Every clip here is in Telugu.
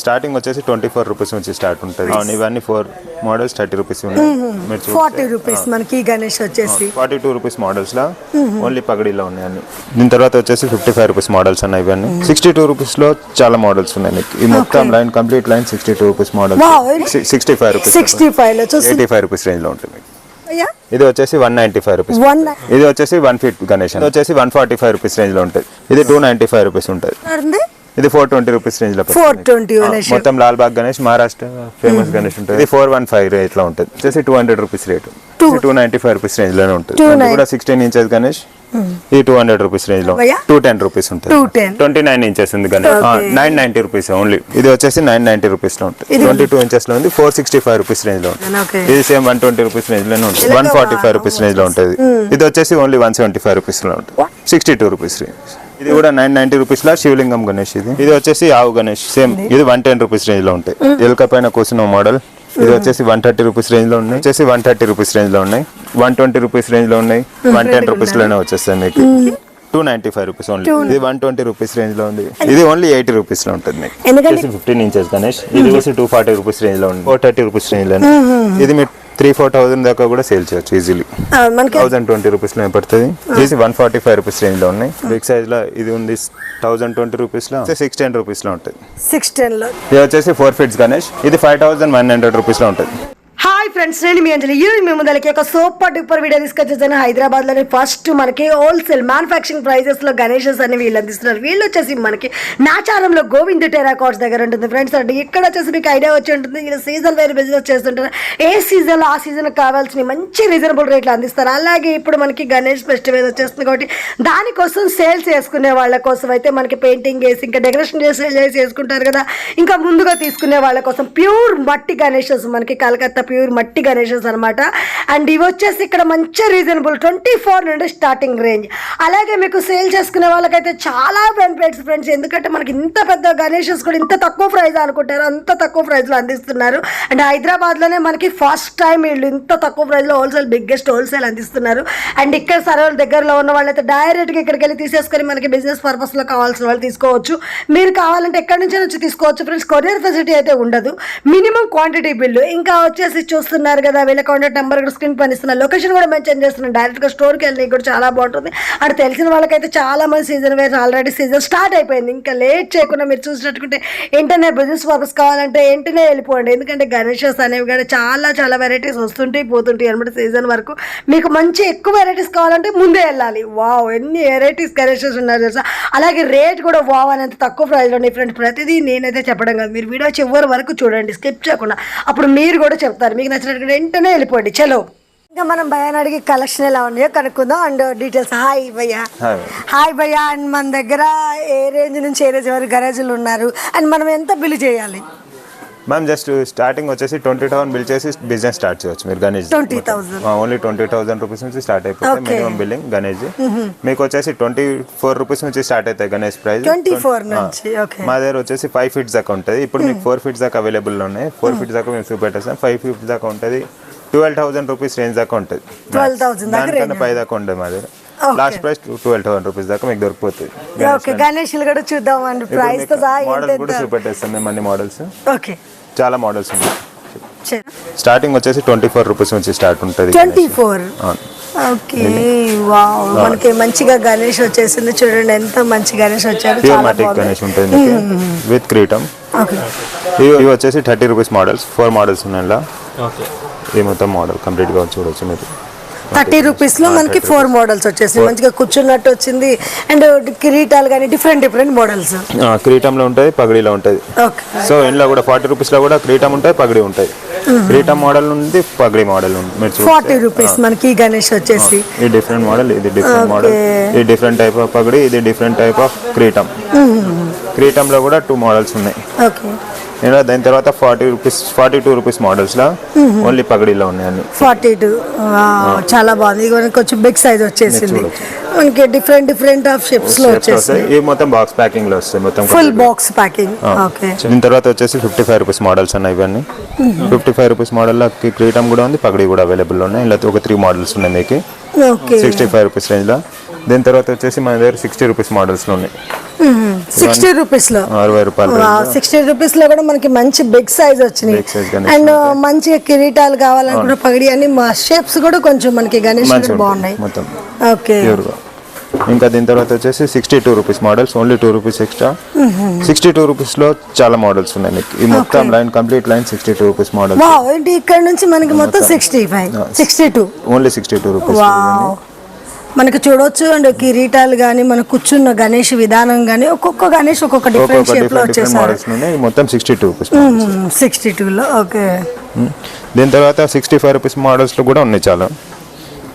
స్టార్టింగ్ వచ్చేసి 24 రూపీస్ నుంచి స్టార్ట్ ఉంటుంది. ఇవన్నీ 4 మోడల్స్ 30 రూపీస్ ఉన్నాయి. 40 రూపీస్ మనకి గణేష్ వచ్చేసి 42 రూపీస్ మోడల్స్ లో ఓన్లీ పగడీలో ఉన్నాయి అన్ని. దీని తర్వాత వచ్చేసి 55 రూపీస్ మోడల్స్ ఉన్నాయి. ఇవన్నీ 62 రూపీస్ లో చాలా మోడల్స్ ఉన్నాయి మీకు. ఈ మొత్తం line complete line 62 rupees model. 65 rupees 85 rupees range లో ఉంటుంది. ఇది వచ్చేసి 195 రూపీస్. ఇది వచ్చేసి 1 ఫీట్ గణేష్. ఇది వచ్చేసి 145 రూపీస్ రేంజ్ లో ఉంటుంది. ఇది 295 రూపీస్ ఉంటుంది. ఇది 420 రూపీస్ రేంజ్ లో. 420 మొత్తం లాల్ బాగ్ గణేష్ మహారాష్ట్ర ఫేమస్ గణేష్ ఉంటుంది. ఇది 415 రేట్ లో ఉంటుంది. వచ్చేసి 200 రూపీస్ రేట్. 295 రూపీస్ రేంజ్ లోనే ఉంటుంది. కూడా 16 ఇంచెస్ గణేష్. ఇది 200 రూపీస్ రేంజ్ లో. 210 రూపీస్ ఉంటుంది. 29 ఇంచెస్ ఉంది గణేష్. 990 rupees only. ఇది వచ్చేసి 990 రూపీస్ లో ఉంటుంది. 22 ఇంచెస్ లో ఉంది. 465 రూపీస్ రేంజ్ లో ఉంటుంది. ఇది సేమ్ 120 రూపీస్ రేంజ్ లోనే ఉంటుంది. 145 రూపీస్ రేంజ్ లో ఉంటుంది. ఇది వచ్చేసి ఓన్లీ 175 రూపీస్ లో ఉంటుంది. 62 రూపీస్ రేంజ్. ఇది కూడా 990 రూపీస్ లో శివలింగం గణేష్. ఇది వచ్చేసి ఆవు గణేష్ సేమ్. ఇది 110 రూపీస్ రేంజ్ లో ఉంటాయి. ఎలుక పైన కూర్చున్న మోడల్. ఇది వచ్చేసి 130 రూపీస్ రేంజ్ లో ఉన్నాయి. వచ్చేసి 130 రూపీస్ రేంజ్ లో ఉన్నాయి. 120 రూపీస్ రేంజ్ లో ఉన్నాయి. 110 రూపీస్ లోనే వచ్చేస్తాయి మీకు. 295 రూపీస్ ఓన్లీ. ఇది 120 రూపీస్ రేంజ్ లో ఉంది. ఇది ఓన్లీ 80 రూపీస్ లో ఉంటుంది మీకు. 15 ఇంచెస్ గణేష్. ఇది వచ్చి 240 రూపీస్ రేంజ్ లో ఉంది. 430 రూపీస్ రేంజ్ లో. ఇది మీరు 3,000-4,000 దాకా కూడా సేల్ చేయొచ్చు ఈజీలీ. 1,020 రూపీస్ లో పడుతుంది. ఇది 145 రూపీస్ రేంజ్ లో ఉన్నాయి. బిగ్ సైజ్ లో ఇది ఉంది 1,020 రూపీస్ లో. 610 రూపీస్ లో ఉంటుంది. 610 లో ఇది వచ్చేసి 4 ఫీట్స్ గణేష్. ఇది 5,100 రూపీస్ లో ఉంటుంది. హాయ్ ఫ్రెండ్స్, నేను మీ అంజలి. ఈ రోజు మీ ముందరికి ఒక సూపర్ డూపర్ వీడియో తీసుకొచ్చేసాను. హైదరాబాద్ లోని ఫస్ట్ మనకి హోల్సేల్ మ్యానుఫాక్చరింగ్ ప్రైజెస్ లో గణేషెస్ అని వీళ్ళు అందిస్తున్నారు. వీళ్ళు వచ్చేసి మనకి నాచారంలో గోవింద్ టెరాకాట్స్ దగ్గర ఉంటుంది ఫ్రెండ్స్. అంటే ఇక్కడ వచ్చేసి మీకు ఐడియా వచ్చి ఉంటుంది. వీళ్ళు సీజన్ వేర్ బిజినెస్ చేస్తుంటారు. ఏ సీజన్ లో ఆ సీజన్ కావాల్సిన మంచి రీజనబుల్ రేట్లు అందిస్తారు. అలాగే ఇప్పుడు మనకి గణేష్ ఫెస్టివల్ వచ్చేస్తుంది కాబట్టి దానికోసం సేల్స్ చేసుకునే వాళ్ళ కోసం అయితే మనకి పెయింటింగ్ వేసి ఇంకా డెకరేషన్ చేసి చేసుకుంటారు కదా. ఇంకా ముందుగా తీసుకునే వాళ్ళ కోసం ప్యూర్ మట్టి గణేషెస్ మనకి కలకత్తా ప్యూర్ మట్టి గణేషెస్ అనమాట. అండ్ ఇవి వచ్చేసి ఇక్కడ మంచి రీజనబుల్ 24 నుండి స్టార్టింగ్ రేంజ్. అలాగే మీకు సేల్ చేసుకునే వాళ్ళకైతే చాలా బెనిఫిట్స్ ఫ్రెండ్స్. ఎందుకంటే మనకి ఇంత పెద్ద గణేషెస్ కూడా ఇంత తక్కువ ప్రైస్ అనుకుంటారు, అంత తక్కువ ప్రైస్లో అందిస్తున్నారు. అండ్ హైదరాబాద్లోనే మనకి ఫస్ట్ టైం వీళ్ళు ఇంత తక్కువ ప్రైస్లో హోల్సేల్ బిగ్గెస్ట్ హోల్సేల్ అందిస్తున్నారు. అండ్ ఇక్కడ సర్వర్ దగ్గరలో ఉన్న వాళ్ళైతే డైరెక్ట్గా ఇక్కడికి వెళ్ళి తీసేసుకొని మనకి బిజినెస్ పర్పస్లో కావాల్సిన వాళ్ళు తీసుకోవచ్చు. మీరు కావాలంటే ఎక్కడి నుంచి వచ్చి తీసుకోవచ్చు ఫ్రెండ్స్. కొరియర్ ఫెసిలిటీ అయితే ఉండదు. Minimum quantity bill. ఇంకా వచ్చేసి చూస్తున్నారు కదా వీళ్ళ కాంటాక్ట్ నెంబర్ కూడా స్క్రీన్ పైన ఇస్తున్నారు. లొకేషన్ కూడా మెన్షన్ చేస్తున్నాను. డైరెక్ట్గా స్టోర్కి వెళ్ళి కూడా చాలా బాగుంటుంది. అక్కడ తెలిసిన వాళ్ళకైతే చాలా మంది season where already season start అయిపోయింది. ఇంకా లేట్ చేయకుండా మీరు చూసినట్టుకుంటే వెంటనే బిజినెస్ పర్పస్ కావాలంటే వెంటనే వెళ్ళిపోండి. ఎందుకంటే గణేషెస్ అనేవి కూడా చాలా వెరైటీస్ వస్తుంటాయి పోతుంటాయి అనమాట. సీజన్ వరకు మీకు మంచి ఎక్కువ వెరైటీస్ కావాలంటే ముందే వెళ్ళాలి. వావ్, ఎన్ని వెరైటీస్ గణేషెస్ ఉన్నారు తెలుసా. అలాగే రేట్ కూడా వావ్ అనేది తక్కువ ప్రైస్లో డిఫరెంట్. ప్రతిదీ నేనైతే చెప్పడం కాదు, మీరు వీడియో చివరి వరకు చూడండి స్కిప్ చేయకుండా. అప్పుడు మీరు కూడా చెప్తారు. మీకు నచ్చినట్టు వెంటనే వెళ్ళిపోండి. చలో ఇంకా మనం భయాన్ని అడిగి కలెక్షన్ ఎలా ఉన్నాయో కనుక్కుందాం. And details. హాయ్ భయ్యా. హాయ్ భయ్యా. అండ్ మన దగ్గర ఏ రేంజ్ నుంచి ఏ రేంజ్ వరకు గణేషులు ఉన్నారు అండ్ మనం ఎంత బిల్ చేయాలి? మ్యామ్ జస్ట్ స్టార్టింగ్ వచ్చేసి 20,000 బిల్ చేసి బిజినెస్ స్టార్ట్ చేయొచ్చు మీరు గణేష్. 20,000 ఓన్లీ 20,000 రూపీస్ నుంచి స్టార్ట్ అయిపోతాయి మినిమం బిల్లింగ్ గణేష్. మీకు వచ్చేసి 24 రూపీస్ నుంచి స్టార్ట్ అవుతాయి గణేష్ ప్రైస్. 24 నుంచి. మా దగ్గర వచ్చేసి 5 ఫీట్స్ దాకా ఉంటుంది. ఇప్పుడు మీకు 4 ఫీట్స్ దాకా అవైలబుల్ ఉన్నాయి. 4 ఫీట్స్ దాకా మేము చూపెట్టేస్తాం. 5 ఫీట్స్ దాకా ఉంటుంది. 12,000 రూపీస్ రేంజ్ దాకా ఉంటుంది. 12,000 దానికన్నా పై దాకా ఉంటుంది మా దగ్గర. లాస్ట్ ప్రైస్ 12,000 రూపీస్ దాకా మీకు దొరికిపోతుంది. గణేష్ కూడా చూద్దాం అండి. ప్రైస్ తో మోడల్స్ కూడా చూపెట్టేస్తాం మేము అన్ని మోడల్స్. ఓకే, చాలా మోడల్స్ ఉన్నాయి. స్టార్టింగ్ వచ్చేసి 24 రూపీస్ నుంచి స్టార్ట్ ఉంటుంది. 24. Okay, wow. మనకి మంచిగా గణేష్ వచ్చేసింది చూడండి. ఎంత మంచి గణేష్ వచ్చారు. చాలా గణేష్ ఉంటుంది విత్ క్రీటం. ఇవి వచ్చేసి 30 రూపీస్ మోడల్స్. 4 మోడల్స్ ఉన్నాయి. ఈ మొత్తం మోడల్ కంప్లీట్ గా చూడొచ్చు మీరు. 30 రూపీస్ లో మనకి 4 మోడల్స్ వచ్చేసి మంచిగా కూర్చున్నట్టు వచ్చింది. అండ్ కిరీటాలు కానీ డిఫరెంట్ మోడల్స్. కిరీటంలో ఉంటుంది, పగడీలో ఉంటుంది. సో ఇందులో కూడా 40 రూపీస్ లో కూడా కిరీటం ఉంటాయి, పగడి ఉంటాయి. కిరీటం మోడల్ ఉంది, పగడి మోడల్ ఉంది. మీరు 40 రూపీస్ మనకి గణేష్ వచ్చేసి. ఇది డిఫరెంట్ మోడల్, ఇది డిఫరెంట్ మోడల్. ఇది డిఫరెంట్ టైప్ ఆఫ్ పగడి, ఇది డిఫరెంట్ టైప్ ఆఫ్ కిరీటం. కిరీటంలో కూడా 2 మోడల్స్ ఉన్నాయి. దాని తర్వాత 42 రూపీస్ మోడల్స్ లో ఓన్లీ పగడీలో ఉన్నాయి అన్ని. 42 చాలా బాగుంది. కొంచెం బిగ్ సైజ్ వచ్చేసింది మనకి. డిఫరెంట్ ఆఫ్ షేప్స్ లో వచ్చేసాయి. ఈ మొత్తం బాక్స్ ప్యాకింగ్ లో వస్తాయి. మొత్తం ఫుల్ బాక్స్ ప్యాకింగ్. ఓకే. దీని తర్వాత వచ్చేసి 55 రూపీస్ మోడల్స్ ఉన్నాయి. ఇవన్నీ 55 రూపీస్ మోడల్ లో కిరీటం కూడా ఉంది, పగడి కూడా అవైలబుల్ ఉన్నాయి. ఇలా ఒక 3 మోడల్స్ ఉన్నాయి మీకు 65 రూపీస్ రేంజ్ లో. దీని తర్వాత వచ్చేసి మన దగ్గర 60 రూపీస్ మోడల్స్ లో ఉన్నాయి. 60 రూపీస్ లో 60 రూపాయలు 60 రూపీస్ లో కూడా మనకి మంచి బిగ్ సైజ్ వచ్చినాయి. Big size గణేష్ అండ్ మంచిగా కిరీటాలు కావాలనుకున్న పగడి అన్ని షేప్స్ కూడా కొంచెం మనకి గణేష్ బాగున్నాయి మొత్తం ఓకే. ఇంకా దీని తర్వాత వచ్చేసి 62 rupees models, only 2 rupees extra. 62 rupees లో చాలా మోడల్స్ ఉన్నాయి మీకు. ఈ మొత్తం line complete line 62 rupees model. Wow, ఏంటి ఇక్కడ నుంచి మనకి మొత్తం 65 62 ఓన్లీ 62 రూపీస్. వావ్, మనకి చూడొచ్చు. అండ్ కిరీటాలు కానీ మన కూర్చున్న గణేష్ విధానం కానీ ఒక్కొక్క గణేష్ ఒక్కొక్క డిఫరెంట్ షేప్ లో వచ్చేసారు. మోడల్స్ ఉన్నాయి మొత్తం 62 రూపీస్. 62 లో ఓకే. దీని తర్వాత 65 రూపీస్ మోడల్స్ లో కూడా ఉన్నాయి చాలా.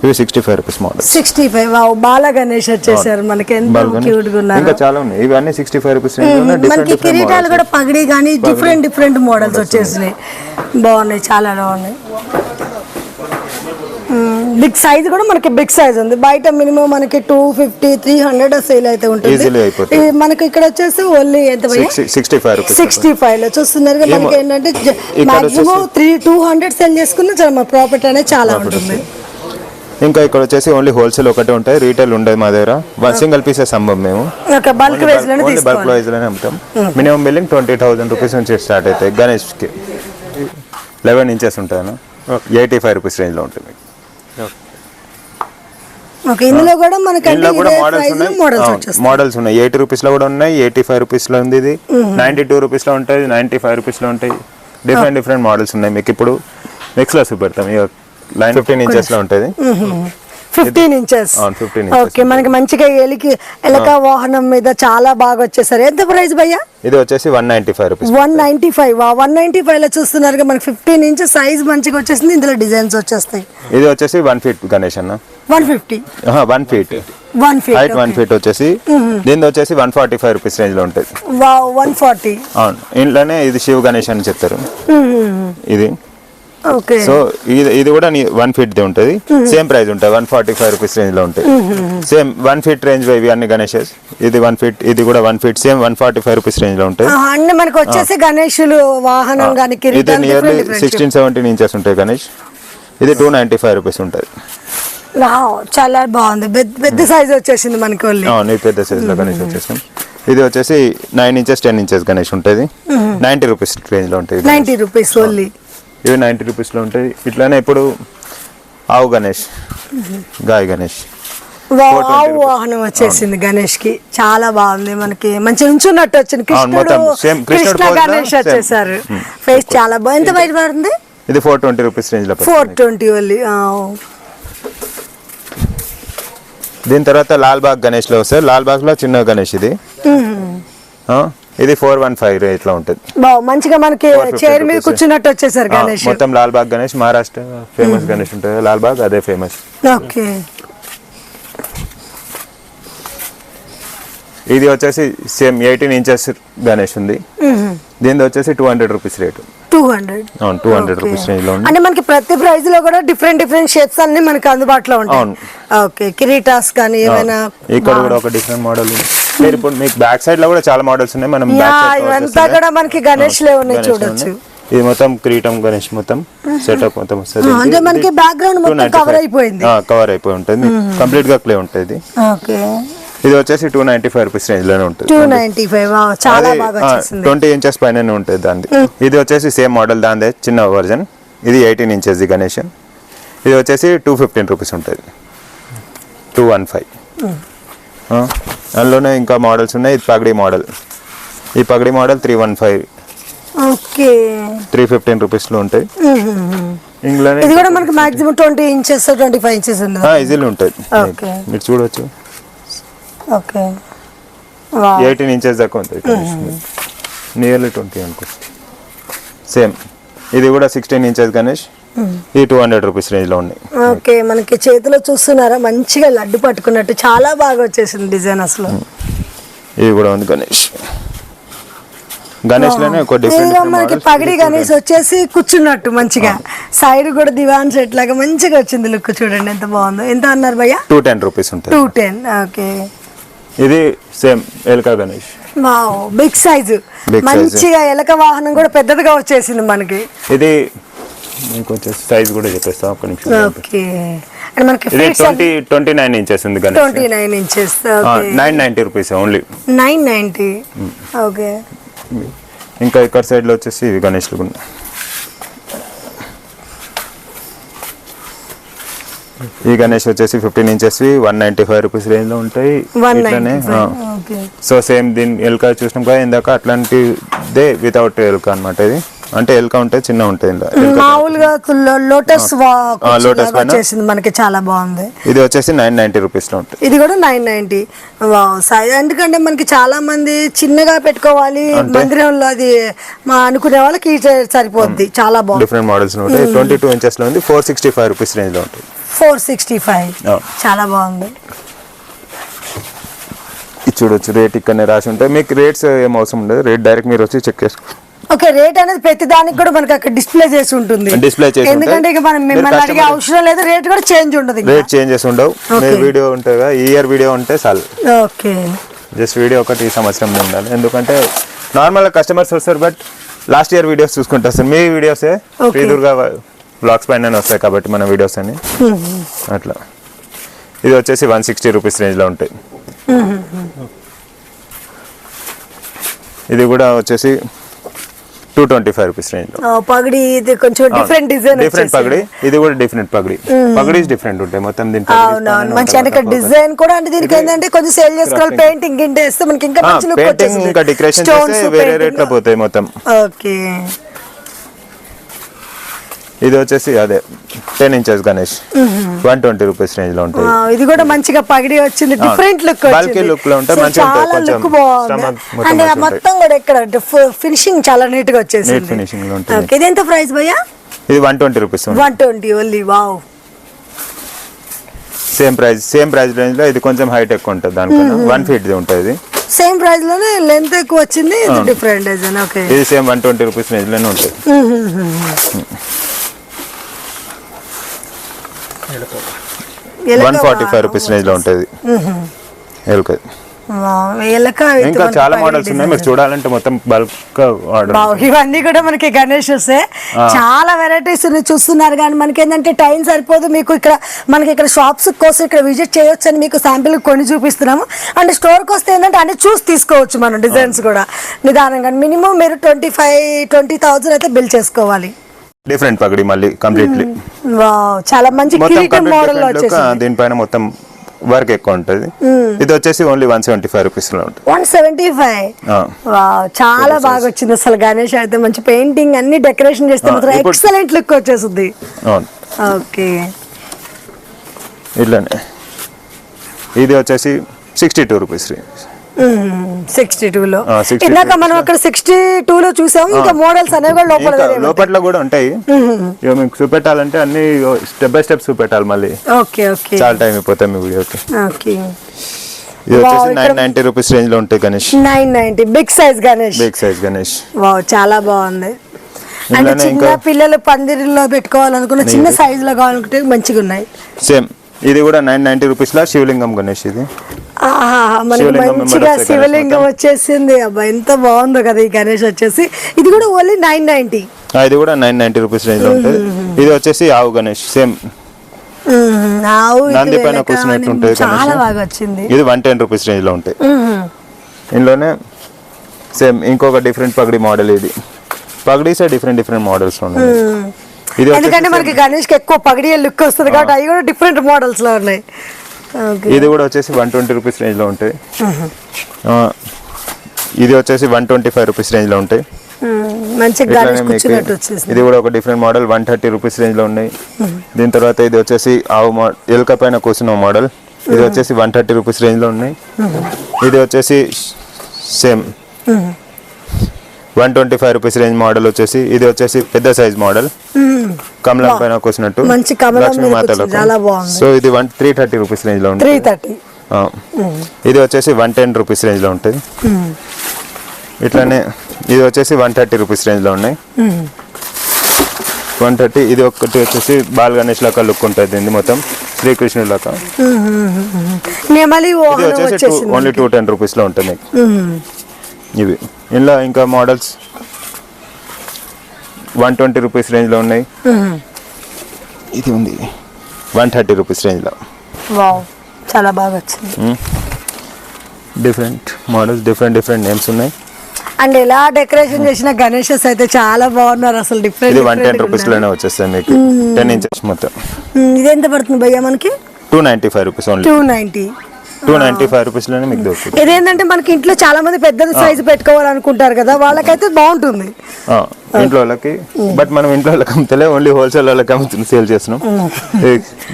ఇవి 65 రూపీస్ మోడల్. 65 వావ్, బాల గణేష్ వచ్చేసారు మనకి. ఎంత క్యూట్ గా ఉన్నారు. ఇంకా చాలా ఉన్నాయి. ఇవన్నీ 65 రూపీస్. మనకి కిరీటాలు కూడా పగడి కానీ డిఫరెంట్ మోడల్స్ వచ్చేసినాయి. బాగున్నాయి, చాలా బాగున్నాయి. బిగ్ సైజ్ కూడా మనకి బిగ్ సైజ్ ఉంది. బయట మినిమం మనకి 250 300 సేల్ అయితే ఉంటుంది. మనకి ఇక్కడ వచ్చేసి ఓన్లీ ఎంత 65 రూపీస్. 65 లో చూస్తున్నారు కదా. మనకి ఏంటంటే మాక్సిమం 200 సేల్ చేసుకున్న చాలా మన ప్రాఫిట్ అనేది చాలా ఉంటుంది. ఇంకా ఇక్కడ వచ్చేసి ఓన్లీ హోల్సేల్ ఒకటే ఉంటాయి, రీటైల్ ఉండదు మా దగ్గర. సింగిల్ పీసెస్ అమ్మం మేము, బల్క్ వైజ్ లోనే తీసుకోవాలి. బల్క్ వైజ్ లోనే అమ్ముతాం. మినిమం బిల్లింగ్ 20,000 రూపీస్ నుంచి స్టార్ట్ అవుతాయి. గణేష్ కి 11 ఇంచెస్ ఉంటాయి, 85 రూపీస్ రేంజ్ లో ఉంటుంది. ఇందులో కూడా మనకి మోడల్స్ ఉన్నాయి. 80 రూపీస్ లో కూడా ఉన్నాయి, 85 రూపీస్ లో ఉంది, ఇది 92 రూపీస్ లో ఉంటాయి, 95 రూపీస్ లో ఉంటాయి. డిఫరెంట్ మోడల్స్ ఉన్నాయి మీకు. ఇప్పుడు నెక్స్ట్ లో చూపెడతాం. లైన్ 15 ఇంచెస్ లో ఉంటుంది. 15 ఇంచెస్ ఓకే. మనకి మంచిగా ఎలక వాహనం మీద చాలా బాగా వచ్చేసారు. ఎంత ప్రైస్ భయ్యా? ఇది వచ్చేసి 195 రూపీస్. 195 195 లో చూస్తున్నారు. మనకి 15 ఇంచెస్ సైజ్ మంచిగా వచ్చేసింది. ఇందులో డిజైన్స్ వచ్చేస్తాయి. ఇది వచ్చేసి 1 ఫీట్ గణేష్ అన్న. 150 1 ఫీట్ హైట్ 1 ఫీట్ వచ్చేసి. దీని వచ్చేసి 145 రూపీస్ రేంజ్ లో ఉంటుంది. 140 అవును. ఇంట్లోనే ఇది శివ గణేష్ అని చెప్తారు. ఇది ఓకే. సో ఇది కూడా 1 ఫీట్ ది ఉంటుంది. సేమ్ ప్రైస్ ఉంటుంది, 145 రూపీస్ రేంజ్ లో ఉంటాయి. సేమ్ 1 ఫీట్ రేంజ్ ఇవి అన్ని గణేషెస్. ఇది 1 ఫీట్, ఇది కూడా 1 ఫీట్, సేమ్ 145 రూపీస్ రేంజ్ లో ఉంటాయి. అన్ని మనకి వచ్చేసి గణేషులు వాహనం గాని ఇది నియర్లీ 16-17 ఇంచెస్ ఉంటాయి గణేష్. ఇది 295 రూపీస్ ఉంటుంది. చాలా బాగుంది. పెద్ద సైజ్ వచ్చేసింది మనకి. అవును, పెద్ద సైజ్ లో గణేష్ వచ్చేసింది. ఇది వచ్చేసి 9 ఇంచెస్ 10 ఇంచెస్ గణేష్ ఉంటుంది. 90 రూపీస్ రేంజ్ లో ఉంటాయి. 90 రూపీస్ ఓన్లీ. ఇవి 90 రూపీస్ లో ఉంటాయి. ఇట్లానే ఇప్పుడు ఆవు గణేష్, గాయ గణేష్ ఆవు వాహనం వచ్చేసింది గణేష్ కి. చాలా బాగుంది. మనకి మంచి ఉంచున్నట్టు వచ్చింది. కృష్ణ గణేష్ వచ్చేసారు. ఫేస్ చాలా బాగుంది. ఎంత బయట పడుతుంది? ఇది 420 రూపీస్ రేంజ్ లో. 420 ఓన్లీ. దీని తర్వాత లాల్ బాగ్ గణేష్ లో వస్తే, లాల్ బాగ్ లో చిన్న గణేష్ ఇది. ఇది 415 రేట్ లో ఉంటుంది. మంచిగా మనకి చైర్ మీద కూర్చున్నట్టు వచ్చేసారు గణేష్. మొత్తం లాల్ బాగ్ గణేష్, మహారాష్ట్ర ఫేమస్ గణేష్ ఉంటుంది. లాల్ బాగ్ అదే ఫేమస్. ఓకే. ఇది వచ్చేసి సేమ్ 18 ఇంచెస్ గణేష్ ఉంది. దీని వచ్చేసి 200 రూపీస్ రేటు. 200 రూపీస్ రేంజ్ లో ఉంది. అంటే మనకి ప్రతి ప్రైస్ లో కూడా డిఫరెంట్ షేప్స్ అన్ని మనకి అందుబాటులో ఉంటాయి. ఓకే. కిరీటాస్ కానీ ఏమైనా. ఇక్కడ కూడా ఒక డిఫరెంట్ మోడల్ ఉంది. మీరు ఇప్పుడు మీకు బ్యాక్ సైడ్ లో కూడా చాలా మోడల్స్ ఉన్నాయి. మనం ఇవంతా కూడా మనకి గణేష్ లే ఉన్నాయి, చూడొచ్చు. ఇది మొత్తం కిరీటం గణేష్ మొత్తం సెటప్ మొత్తం వస్తుంది. అంటే మనకి బ్యాక్ గ్రౌండ్ మొత్తం కవర్ అయిపోయింది. కవర్ అయిపోయి ఉంటుంది, కంప్లీట్ గా క్లే ఉంటుంది. ఓకే. ఇది వచ్చేసి 295 రూపీస్ రేంజ్ లోనే ఉంటుంది. 295 చాలా బాగా వచ్చేసింది. 20 ఇంచెస్ పైన ఉంటుంది దాన్ని. ఇది వచ్చేసి సేమ్ మోడల్ దాందే చిన్న వర్జన్. ఇది 18 ఇంచెస్ ది గణేష్. ఇది వచ్చేసి 215 రూపీస్ ఉంటుంది. 215. అందులోనే ఇంకా మోడల్స్ ఉన్నాయి. ఇది పగడి మోడల్. ఈ పగడి మోడల్ 315. ఓకే. 315 రూపీస్ లో ఉంటాయి. ఇంగ్లాండ్ ఇది కూడా మనకి మాక్సిమం 20 ఇంచెస్ 25 ఇంచెస్ ఉంది. ఈజీలీ ఉంటుంది. మీరు చూడొచ్చు. ఓకే. 18 ఇంచెస్ దాకా ఉంటుంది. నియర్లీ 20 అనుకో. సేమ్ ఇది కూడా 16 ఇంచెస్ గణేష్. ఈ 200 రూపీస్ రేంజ్ లో ఉన్నాయి. ఓకే. మనకి చేతిలో చూస్తున్నారా, మంచిగా లడ్డు పట్టుకున్నట్టు చాలా బాగా వచ్చేసింది డిజైన్ అసలు. ఇది కూడా ఉంది గణేష్. గణేష్ లోనే ఒక డిఫరెంట్ మనకి పగడి గణేష్ వచ్చేసి కూర్చున్నట్టు మంచిగా సైడ్ కూడా దివాన్ సెట్ లాగా మంచిగా వచ్చింది లుక్. చూడండి ఎంత బాగుందో. ఎంత అన్నారు భయ్యా? 210 రూపీస్ ఉంటుంది. 210. ఓకే. ఇది సేమ్ ఎలక గణేష్. Wow, big size. మంచిగా ఎలక వాహనం కూడా పెద్దదిగా వచ్చేసింది మనకి. ఇది మీకు వచ్చేసి సైజ్ కూడా చెప్పేస్తాం ఒక్క నిమిషం. ఓకే. అండ్ మనకి ఇది 29 ఇంచెస్ ఉంది Ganesh 29 inches 990 rupees only 990 okay. ఇంకా ఇక్కడ సైడ్ లో వచ్చేసి ఇవి గణేష్లు ఉన్నాయి. ఈ గణేష్ వచ్చేసి 15 ఇంచెస్ 195 రూపీస్ రేంజ్ లో ఉంటాయి. ఇట్లానే సో సేమ్ దీని ఎల్కా చూసినాం కదా ఇందాక, అట్లాంటిదే వితౌట్ ఎల్కా అన్నమాట. ఇది అంటే ఎల్కా ఉంటే చిన్న ఉంటాయి, మామూలుగా లోటస్ వచ్చేసింది మనకి, చాలా బాగుంది. ఇది వచ్చేసి 990 రూపీస్ లో ఉంటుంది. ఇది కూడా 990. ఎందుకంటే మనకి చాలా మంది చిన్నగా పెట్టుకోవాలి మందిరంలో, అది అనుకునే వాళ్ళకి సరిపోద్ది. చాలా బాగుంది. డిఫరెంట్ మోడల్స్ ఉంటాయి. 22 ఇంచెస్ లో ఉంది, 465 రూపీస్ రేంజ్ లో ఉంటుంది. 465 చాలా బాగుంది. ఇది చూడొచ్చు, రేట్ ఇక్కడనే రాసి ఉంటాయి. మీకు రేట్స్ ఏం అవసరం ఉండదు, రేట్ డైరెక్ట్ మీరు వచ్చి చెక్ చేసుకో. ఓకే, రేట్ అనేది ప్రతి దానికి కూడా మనకి అక్కడ డిస్ప్లే చేసి ఉంటుంది. ఎందుకంటే ఇక మనం మిమ్మల్ని అడిగే అవసరం లేదు, రేట్ కూడా చేంజ్ ఉండదు. రేట్ చేంజెస్ ఉండవు. వీడియో ఉంటుంది కదా, ఇయర్ వీడియో ఉంటే చాలు. ఓకే, జస్ట్ వీడియో ఒకటి ఈ సంవత్సరం ఉండాలి. ఎందుకంటే నార్మల్ కస్టమర్స్ వస్తారు, బట్ లాస్ట్ ఇయర్ వీడియోస్ చూసుకుంటా వస్తారు. మీ వీడియోసే శ్రీదుర్గా బ్లాగ్స్ పైన వస్తాయి కాబట్టి మన వీడియోస్ అని అట్లా. ఇది వచ్చేసి 160 రూపీస్ రేంజ్ లో ఉంటాయి. ఇది కూడా వచ్చేసి 225 రూపీస్ రేంజ్ లో. పగడి ఇది కొంచెం డిఫరెంట్ డిజైన్, డిఫరెంట్ పగడి. ఇది కూడా డిఫరెంట్ పగడి. పగడీస్ డిఫరెంట్ ఉంటాయి మొత్తం దీని. అవునవును, మంచి అంటే డిజైన్ కూడా అంటే దీనికి ఏంటంటే కొంచెం సేల్ చేసుకోవాలి. పెయింటింగ్ గింటే వేస్తే మనకి ఇంకా మంచి లుక్ వచ్చేస్తుంది. పెయింటింగ్ ఇంకా డెకరేషన్ చేస్తే వేరే రేట్ లో పోతాయి మొత్తం. ఓకే, ఇది వచ్చేసి అదే 10 ఇంచెస్ గణేష్ 120 రూపీస్ రేంజ్ లో ఉంటుంది. ఇది కూడా మంచిగా పగిడి వచ్చింది, డిఫరెంట్ లుక్ వచ్చింది. బల్కీ లుక్ లో ఉంటాయి, మంచిగా ఉంటాయి. కొంచెం అంటే మొత్తం కూడా ఇక్కడ ఫినిషింగ్ చాలా నీట్ గా వచ్చేసింది. నీట్ ఫినిషింగ్ లో ఉంటుంది. ఓకే, ఇది ఎంత ప్రైస్ భయ్యా? ఇది 120 rupees. 120 only. Wow, same price range లో. ఇది కొంచెం హైట్ ఎక్కువ ఉంటుంది దానికన్నా. 1 ఫీట్ ది ఉంటుంది. ఇది సేమ్ ప్రైస్ లోనే లెంత్ ఎక్కువ వచ్చింది, ఇది డిఫరెంట్ డిజైన్. ఓకే, ఇది సేమ్ 120 రూపీస్ రేంజ్ లోనే ఉంటుంది. 145 రూపీస్ రేంజ్ లో ఉంటుంది. ఇంకా చాలా మోడల్స్ ఉన్నాయి, మీకు చూడాలంటే మొత్తం బల్క్ ఆర్డర్. ఇవన్నీ కూడా మనకి గణేష్ చాలా వెరైటీస్ చూస్తున్నారు, కానీ మనకి ఏంటంటే టైం సరిపోదు. మీకు ఇక్కడ మనకి ఇక్కడ షాప్స్ కోసం ఇక్కడ విజిట్ చేయొచ్చు అని మీకు శాంపిల్ కొన్ని చూపిస్తున్నాము. అంటే స్టోర్కి వస్తే ఏంటంటే అన్ని చూసి తీసుకోవచ్చు మనం, డిజైన్స్ కూడా నిదానంగా. మినిమం మీరు 20,000 అయితే బిల్ చేసుకోవాలి. డిఫరెంట్ పగడి మళ్ళీ కంప్లీట్లీ. చాలా మంచి మోడల్ వచ్చేసి దీనిపైన మొత్తం వర్క్ ఎక్కువ ఉంటుంది. ఇది వచ్చేసి ఓన్లీ 175 రూపీస్ లో ఉంటుంది. 175. చాలా బాగా వచ్చింది అసలు. గణేష్ అయితే మంచి పెయింటింగ్ అన్ని డెకరేషన్ చేస్తే మాత్రం ఎక్సలెంట్ లుక్ వచ్చేస్తుంది. ఓకే, ఇట్లానే ఇది వచ్చేసి 62 రూపీస్. 62 లో ఇందాక మనం అక్కడ 62 లో చూసాము. ఇంకా మోడల్స్ అనేవి కూడా లోపల కూడా ఉంటాయి. మీకు చూపెట్టాలంటే అన్ని స్టెప్ బై స్టెప్ చూపెట్టాలి మళ్ళీ. ఓకే ఓకే, చాలా టైం అయిపోతాయి మీ వీడియోకి. ఓకే, ఇది వచ్చేసి 990 రూపీస్ రేంజ్ లో ఉంటాయి Ganesh. 990 big size Ganesh. Wow, చాలా బాగుంది. అంటే చిన్న పిల్లలు పందిరిలో పెట్టుకోవాలనుకున్న చిన్న సైజ్ లో కావాలనుకుంటే మంచిగా ఉన్నాయి. సేమ్ ఇది కూడా 990 రూపీస్ లో శివలింగం గణేష్. ఇది మంచిగా శివలింగం వచ్చేసింది. అబ్బా, ఎంత బాగుందో కదా ఈ గణేష్ వచ్చేసి. ఇది కూడా ఓన్లీ 990. ఇది కూడా 990 రూపీస్ రేంజ్ లో ఉంటుంది. ఇది వచ్చేసి ఆవు గణేష్. సేమ్ నంది పైన కూర్చున్నట్టు ఉంటుంది. చాలా బాగా వచ్చింది. ఇది 110 రూపీస్ రేంజ్ లో ఉంటాయి. ఇందులోనే సేమ్ ఇంకొక డిఫరెంట్ పగడి మోడల్. ఇది పగడీస్ డిఫరెంట్ మోడల్స్ ఉన్నాయి. ఎందుకంటే మనకి గణేష్ కి ఎక్కువ పగడి లుక్ వస్తుంది కాబట్టి అవి కూడా డిఫరెంట్ మోడల్స్ లో ఉన్నాయి. ఇది కూడా వచ్చేసి 120 రూపీస్ రేంజ్ లో ఉంటాయి. ఇది వచ్చేసి 125 రూపీస్ రేంజ్ లో ఉంటాయి. ఇది కూడా ఒక డిఫరెంట్ మోడల్ 130 రూపీస్ రేంజ్ లో ఉన్నాయి. దీని తర్వాత ఇది వచ్చేసి ఆవు ఎలుక పైన కూర్చున్న మోడల్. ఇది వచ్చేసి 130 రూపీస్ రేంజ్ లో ఉన్నాయి. ఇది వచ్చేసి సేమ్ 125 రూపీస్ రేంజ్ మోడల్ వచ్చేసి. ఇది వచ్చేసి పెద్ద సైజ్ మోడల్, కమలం పైన కూర్చున్నట్టు లక్ష్మీ మాతలకు. సో ఇది 330 రూపీస్ రేంజ్ లో ఉంటుంది. ఇది వచ్చేసి 110 రూపీస్ రేంజ్ లో ఉంటుంది. ఇట్లానే ఇది వచ్చేసి 130 రూపీస్ రేంజ్ లో ఉన్నాయి. 130. ఇది ఒకటి వచ్చేసి బాల్ గణేష్ లాగా లుక్ ఉంటుంది. దీన్ని మొత్తం శ్రీకృష్ణుడు లాగా. ఇది వచ్చేసి ఓన్లీ 210 రూపీస్ లో ఉంటుంది. ఇవి ఇలా ఇంకా మోడల్స్ 120 రూపీస్ రేంజ్ లో ఉన్నాయి. ఇది ఉంది 130 రూపీస్ రేంజ్లో. వావ్, చాలా బాగా వచ్చింది. డిఫరెంట్ మోడల్స్, డిఫరెంట్ నేమ్స్ ఉన్నాయి. అండ్ ఎలా డెకరేషన్ చేసిన గణేషస్ అయితే చాలా బాగున్నారు అసలు. డిఫరెంట్ ఇది 110 రూపీస్లోనే వచ్చేస్తాయి మీకు. 10 ఇంచెస్ మొత్తం. ఇది ఎంత పడుతుంది భయ్యా మనకి? 295 రూపీస్ ఓన్లీ. 295 రూపీస్లోనే మీకు దొరుకుతుంది. ఇదేంటంటే మనకి ఇంట్లో చాలా మంది పెద్ద సైజు పెట్టుకోవాలనుకుంటారు కదా, వాళ్ళకైతే బాగుంటుంది ఇంట్లో వాళ్ళకి. బట్ మనం ఇంట్లో వాళ్ళకి అమ్ముతలే, ఓన్లీ హోల్సేల్ వాళ్ళకి అమ్ముతుంది, సేల్ చేస్తున్నాం.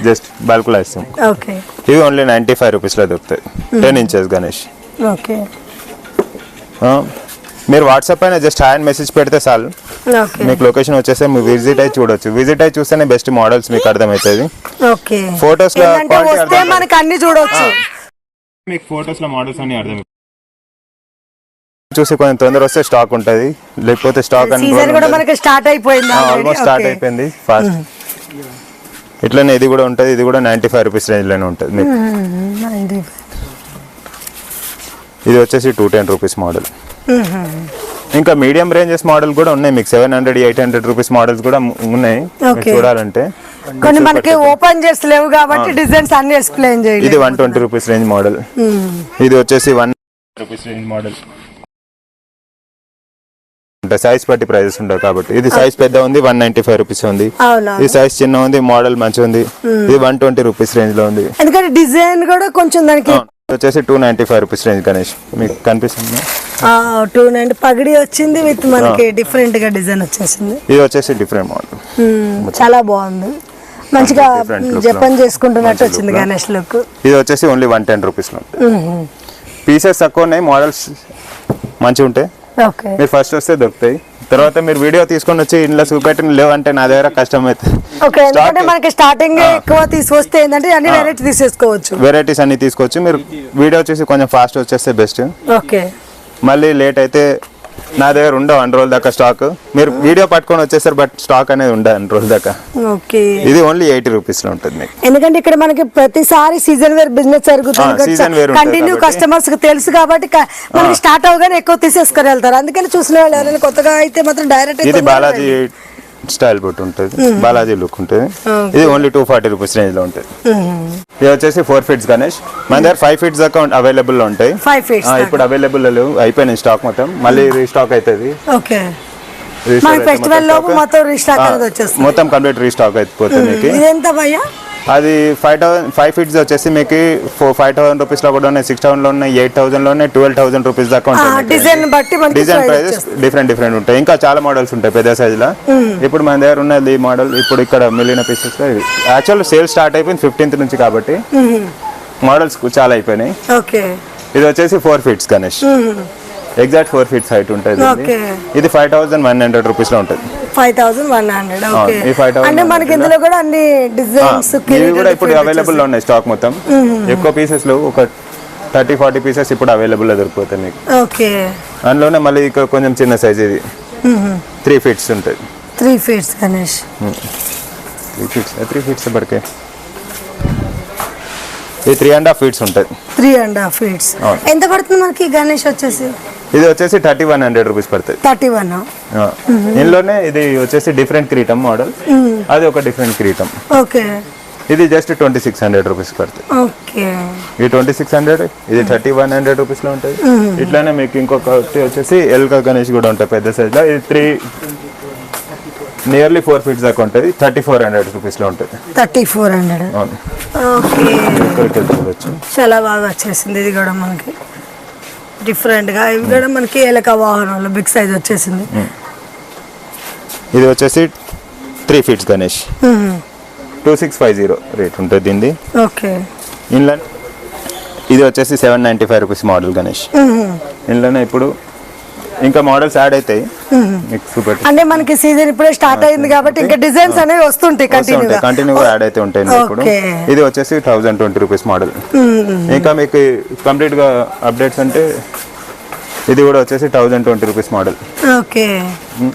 జస్ట్ బల్క్లో ఇస్తాం. ఓకే, ఇవి ఓన్లీ 95 రూపీస్లో దొరుకుతాయి. 10 ఇంచెస్ గణేష్. ఓకే, మీరు వాట్సాప్ పైన జస్ట్ హాయ్ అని మెసేజ్ పెడితే చాలు, మీకు లొకేషన్ వచ్చేస్తే మీరు విజిట్ అయ్యి చూడొచ్చు. విజిట్ అయ్యి చూస్తేనే బెస్ట్ మోడల్స్ మీకు అర్థమవుతుంది. ఓకే, ఫోటోస్ లో మనకి అన్ని చూడొచ్చు, మీకు ఫోటోస్ లో మోడల్స్ అన్ని అర్థం చూసి కొంచెం తొందర వస్తే స్టాక్ ఉంటుంది, లేకపోతే స్టాక్ మనకి స్టార్ట్ అయిపోయింది, ఆల్మోస్ట్ స్టార్ట్ అయిపోయింది ఫాస్ట్. ఇట్లనే ఇది కూడా ఉంటుంది. ఇది కూడా 95 రూపీస్ రేంజ్ లోనే ఉంటుంది మీకు. ఇది వచ్చేసి 210 రూపీస్ మోడల్. ఇంకా మీడియం రేంజెస్ మోడల్ కూడా ఉన్నాయి మీకు. 700, 800 రూపీస్ మోడల్స్ కూడా ఉన్నాయి చూడాలంటే. కొన్ని మనకి ఓపెన్ చేసి లేవు కాబట్టి డిజైన్స్ అన్ని ఎక్స్ప్లెయిన్ చేయండి. ఇది 120 రూపీస్ రేంజ్ మోడల్. ఇది వచ్చేసి 1 రూపీస్ రేంజ్ మోడల్. సైజ్ బట్టి ప్రైజెస్ ఉంటాయి కాబట్టి. ఇది సైజ్ పెద్ద ఉంది, 195 రూపీస్ ఉంది. ఇది సైజ్ చిన్న ఉంది, మోడల్ మంచిగా ఉంది. ఇది 120 రూపీస్ రేంజ్ లో ఉంది. ఎందుకంటే డిజైన్ కూడా కొంచెం దానికి వచ్చేసి 295 రూపీస్ రేంజ్ గణేష్. మీకు కనిపిస్తుంది 290 పగిడి వచ్చింది విత్ మనకి డిఫరెంట్ గా డిజైన్ వచ్చేసింది. ఇది వచ్చేసి డిఫరెంట్ మోడల్, చాలా బాగుంది, మంచిగా జపం చేసుకుంటున్నట్టు వచ్చింది గణేష్ లుక్. ఇది వచ్చేసి ఓన్లీ 110 రూపీస్ లో. పీసెస్ తక్కువ ఉన్నాయి, మోడల్స్ మంచిగా ఉంటాయి. మీరు ఫస్ట్ వస్తే దొరుకుతాయి. తర్వాత మీరు వీడియో తీసుకొని వచ్చి ఇంట్లో చూపెట్టిన లేవంటే నా దగ్గర కష్టం అవుతుంది. మనకి స్టార్టింగ్ ఎక్కువ తీసుకొస్తే ఏంటంటే అన్ని వెరైటీ తీసేసుకోవచ్చు, వెరైటీస్ అన్ని తీసుకోవచ్చు. మీరు వీడియో చూసి కొంచెం ఫాస్ట్ వచ్చేస్తే బెస్ట్. ఓకే, మళ్ళీ లేట్ అయితే నా దగ్గర ఉండవు 2 రోజుల దాకా స్టాక్. మీరు వీడియో పట్టుకొని వచ్చేసారు, బట్ స్టాక్ అనేది ఉండదు 2 రోజుల దాకా. ఓకే, ఇది ఓన్లీ 80 రూపీస్ లో ఉంటుంది మీకు. ఎందుకంటే ఇక్కడ మనకి ప్రతిసారి సీజన్ వేర్ బిజినెస్ జరుగుతుంది, కంటిన్యూ కస్టమర్స్ కి తెలుసు కాబట్టి మనకి స్టార్ట్ అవగానే ఎక్కువ తీసేసుకొని వెళ్తారు. అందుకని చూసిన వాళ్ళు ఎవరైనా కొత్తగా అయితే మాత్రం డైరెక్ట్. ఇది బాలాజీ స్టైల్ బుట్ ఉంటుంది, బాలాజీ లుక్ ఉంటుంది. ఇది ఓన్లీ 240 రూపీస్ రేంజ్ లో ఉంటుంది. ఇది వచ్చేసి 4 ఫీట్స్ గణేష్. మన దగ్గర 5 ఫీట్స్ దాకా అవైలబుల్ లో ఉంటాయి. ఇప్పుడు అవైలబుల్ లేవు, అయిపోయినాయి స్టాక్ మొత్తం. మళ్ళీ రీస్టాక్ అవుతుంది. మొత్తం కంప్లీట్ రీస్టాక్ అయిపోతుంది మీకు. అది 5 ఫీట్స్ వచ్చేసి మీకు 5,000 రూపీస్ లో కూడా ఉన్నాయి, 6,000 లో ఉన్నాయి, 8,000 లో ఉన్నాయి, 12,000 రూపీస్ దాకా ఉంటాయి. డిజైన్ ప్రైజెస్ డిఫరెంట్ ఉంటాయి. ఇంకా చాలా మోడల్స్ ఉంటాయి పెద్ద సైజ్ లో. ఇప్పుడు మన దగ్గర ఉన్నది ఈ మోడల్. ఇప్పుడు ఇక్కడ మిగిలిన పీసెస్ లో ఇది యాక్చువల్ సేల్ స్టార్ట్ అయిపోయింది 15th నుంచి కాబట్టి మోడల్స్ చాలా అయిపోయినాయి. ఇది వచ్చేసి 4 feets Ganesh, exact 4 feets height ఉంటుంది. ఇది 5,100 రూపీస్ లో ఉంటుంది. 5,100. అంటే మనకి ఇందులో కూడా అన్ని డిజైన్స్ ఇవి కూడా ఇప్పుడు అవైలబుల్ లో ఉన్నాయి స్టాక్ మొత్తం. ఎక్కువ పీసెస్ లో ఒక 30-40 పీసెస్ ఇప్పుడు అవైలబుల్ లో దొరికిపోతాయి మీకు. అందులోనే మళ్ళీ ఇక్కడ కొంచెం చిన్న సైజ్, ఇది 3 ఫీట్స్ ఉంటుంది. 3 ఫీట్స్ గణేష్, 3 ఫీట్స్ పడికే. ఇది 3.5 ఫీట్స్ ఉంటుంది. 3.5 ఫీట్స్ ఎంత పడుతుంది మనకి గణేష్ వచ్చేసి? ఇది వచ్చేసి 3,100 రూపీస్ పడుతుంది. 31. ఇందులోనే ఇది వచ్చేసి డిఫరెంట్ కిరీటం మోడల్, అది ఒక డిఫరెంట్ కిరీటం. ఓకే, ఇది జస్ట్ 2,600 రూపీస్ పడుతుంది. ఓకే, ఇది 2,600, ఇది 3,100 రూపీస్ లో ఉంటుంది. ఇట్లానే మీకు ఇంకొకటి వచ్చేసి ఎల్కా గణేష్ కూడా ఉంటాయి పెద్ద సైజ్ లో. ఇది నియర్లీ 4 ఫీట్స్ దాకా ఉంటుంది. 3,400 రూపీస్ లో ఉంటుంది. 3,400. ఓకే, చాలా బాగా వచ్చేసింది. ఇది కూడా మనకి డిఫరెంట్ గా, ఇవి కూడా మనకి ఎలక వాహనంలో బిగ్ సైజ్ వచ్చేసింది. ఇది వచ్చేసి 3 ఫీట్స్ గణేష్, 2650 రేట్ ఉంటుంది దీన్ని. ఓకే, ఇందులో ఇది వచ్చేసి 795 రూపీస్ మోడల్ గణేష్. ఇందులోనే ఇప్పుడు ఇంకా మోడల్స్ యాడ్ అవుతాయి మీకు సూపర్. అంటే మనకి సీజన్ ఇప్పుడే స్టార్ట్ అయింది కాబట్టి ఇంకా డిజైన్స్ అనేవి వస్తుంటాయి కంటిన్యూగా యాడ్ అయితే ఉంటాయి ఇప్పుడు. ఇది వచ్చేసి 1,020 రూపీస్ మోడల్. ఇంకా మీకు కంప్లీట్ గా అప్డేట్స్ అంటే ఇది కూడా వచ్చేసి 1,020 రూపీస్ మోడల్. ఓకే,